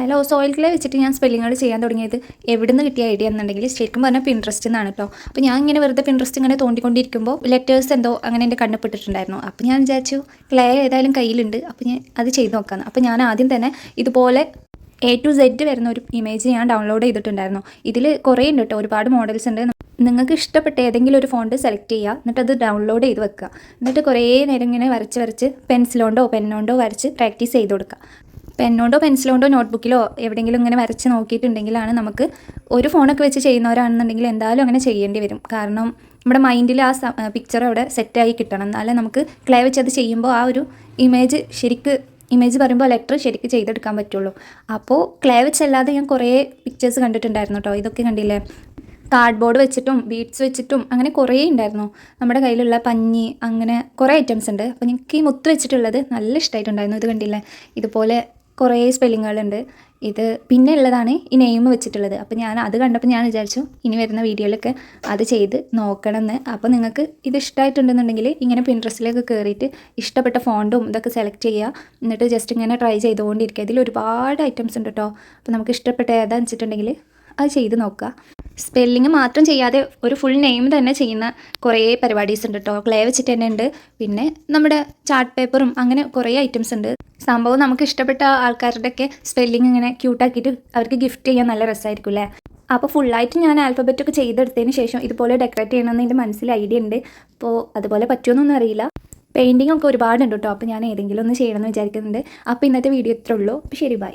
Hello, soil clay വെച്ചിട്ട് ഞാൻ സ്പെല്ലിങ്ങുകൾ ചെയ്യാൻ തുടങ്ങിയത് എവിടെ നിന്ന് കിട്ടിയ ഐഡിയ എന്നുണ്ടെങ്കിൽ ശരിക്കും പറഞ്ഞാൽ പിൻട്രസ്റ്റ് എന്നാണ് കേട്ടോ. അപ്പോൾ ഞാൻ ഇങ്ങനെ വെറുതെ പിൻട്രസ്റ്റ് ഇങ്ങനെ തോണ്ടിക്കൊണ്ടിരിക്കുമ്പോൾ ലെറ്റേഴ്സ് എന്തോ അങ്ങനെ എൻ്റെ കണ്ണിൽപ്പെട്ടിട്ടുണ്ടായിരുന്നു. അപ്പോൾ ഞാൻ വിചാരിച്ചു ക്ലേ ഏതായാലും കയ്യിലുണ്ട്, അപ്പോൾ ഞാൻ അത് ചെയ്ത് നോക്കാമെന്ന്. അപ്പോൾ ഞാൻ ആദ്യം തന്നെ ഇതുപോലെ A to Z വരുന്ന ഒരു ഇമേജ് ഞാൻ ഡൗൺലോഡ് ചെയ്തിട്ടുണ്ടായിരുന്നു. ഇതിൽ കുറേ ഉണ്ട് കേട്ടോ, ഒരുപാട് മോഡൽസ് ഉണ്ട്. നിങ്ങൾക്ക് ഇഷ്ടപ്പെട്ട ഏതെങ്കിലും ഒരു ഫോണ്ട് സെലക്ട് ചെയ്യുക, എന്നിട്ട് അത് ഡൗൺലോഡ് ചെയ്ത് വെക്കുക. എന്നിട്ട് കുറേ നേരം ഇങ്ങനെ വരച്ച് പെൻസിലോണ്ടോ പെന്നോണ്ടോ വരച്ച് പ്രാക്ടീസ് ചെയ്ത് കൊടുക്കുക. പെന്നോണ്ടോ പെൻസിലോണ്ടോ നോട്ട്ബുക്കിലോ എവിടെയെങ്കിലും ഇങ്ങനെ വരച്ച് നോക്കിയിട്ടുണ്ടെങ്കിലാണ് നമുക്ക് ഒരു ഫോണൊക്കെ വെച്ച് ചെയ്യുന്നവരാണെന്നുണ്ടെങ്കിൽ എന്തായാലും അങ്ങനെ ചെയ്യേണ്ടി വരും. കാരണം നമ്മുടെ മൈൻഡിൽ ആ പിക്ചർ അവിടെ സെറ്റായി കിട്ടണം, എന്നാലേ നമുക്ക് ക്ലേ വെച്ച് അത് ചെയ്യുമ്പോൾ ആ ഒരു ഇമേജ് പറയുമ്പോൾ ലെറ്റർ ശരിക്ക് ചെയ്തെടുക്കാൻ പറ്റുള്ളൂ. അപ്പോൾ ക്ലേ വെച്ചല്ലാതെ ഞാൻ കുറേ പിക്ചേഴ്സ് കണ്ടിട്ടുണ്ടായിരുന്നു കേട്ടോ. ഇതൊക്കെ കണ്ടില്ലേ, കാർഡ്ബോർഡ് വെച്ചിട്ടും ബീഡ്സ് വെച്ചിട്ടും അങ്ങനെ കുറേ ഉണ്ടായിരുന്നു. നമ്മുടെ കയ്യിലുള്ള പഞ്ഞി അങ്ങനെ കുറേ ഐറ്റംസ് ഉണ്ട്. അപ്പോൾ എനിക്ക് ഈ മുത്ത് വെച്ചിട്ടുള്ളത് നല്ല ഇഷ്ടമായിട്ടുണ്ടായിരുന്നു. ഇത് കണ്ടില്ലേ, ഇതുപോലെ കുറേ സ്പെല്ലിങ്ങുകളുണ്ട്. ഇത് പിന്നെ ഉള്ളതാണ് ഈ നെയിം വെച്ചിട്ടുള്ളത്. അപ്പോൾ ഞാൻ അത് കണ്ടപ്പോൾ ഞാൻ വിചാരിച്ചു ഇനി വരുന്ന വീഡിയോയിലൊക്കെ അത് ചെയ്ത് നോക്കണമെന്ന്. അപ്പോൾ നിങ്ങൾക്ക് ഇത് ഇഷ്ടമായിട്ടുണ്ടെന്നുണ്ടെങ്കിൽ ഇങ്ങനെ പിൻട്രസ്റ്റിലേക്ക് കയറിയിട്ട് ഇഷ്ടപ്പെട്ട ഫോണ്ടും ഇതൊക്കെ സെലക്ട് ചെയ്യുക, എന്നിട്ട് ജസ്റ്റ് ഇങ്ങനെ ട്രൈ ചെയ്തുകൊണ്ടിരിക്കുക. ഇതിൽ ഒരുപാട് ഐറ്റംസ് ഉണ്ട് കേട്ടോ. അപ്പോൾ നമുക്ക് ഇഷ്ടപ്പെട്ട ഏതാണെന്ന് വെച്ചിട്ടുണ്ടെങ്കിൽ അത് ചെയ്ത് നോക്കുക. സ്പെല്ലിങ് മാത്രം ചെയ്യാതെ ഒരു ഫുൾ നെയിം തന്നെ ചെയ്യുന്ന കുറേ പരിപാടീസ് ഉണ്ട് കേട്ടോ. ക്ലേ വെച്ചിട്ട് തന്നെ ഉണ്ട്, പിന്നെ നമ്മുടെ ചാർട്ട് പേപ്പറും അങ്ങനെ കുറേ ഐറ്റംസ് ഉണ്ട്. സംഭവം നമുക്ക് ഇഷ്ടപ്പെട്ട ആൾക്കാരുടെയൊക്കെ സ്പെല്ലിങ് ഇങ്ങനെ ക്യൂട്ടാക്കിയിട്ട് അവർക്ക് ഗിഫ്റ്റ് ചെയ്യാൻ നല്ല രസമായിരിക്കും അല്ലേ. അപ്പോൾ ഫുള്ളായിട്ട് ഞാൻ ആൽഫബറ്റൊക്കെ ചെയ്തെടുത്തതിന് ശേഷം ഇതുപോലെ ഡെക്കറേറ്റ് ചെയ്യണമെന്ന് എൻ്റെ മനസ്സിൽ ഐഡിയ ഉണ്ട്. അപ്പോൾ അതുപോലെ പറ്റുമെന്നൊന്നും അറിയില്ല. പെയിൻറ്റിംഗ് ഒക്കെ ഒരുപാടുണ്ട് കേട്ടോ. അപ്പോൾ ഞാൻ ഏതെങ്കിലും ഒന്ന് ചെയ്യണമെന്ന് വിചാരിക്കുന്നുണ്ട്. അപ്പോൾ ഇന്നത്തെ വീഡിയോ ഇത്രേ ഉള്ളൂ. അപ്പോൾ ശരി, ബൈ.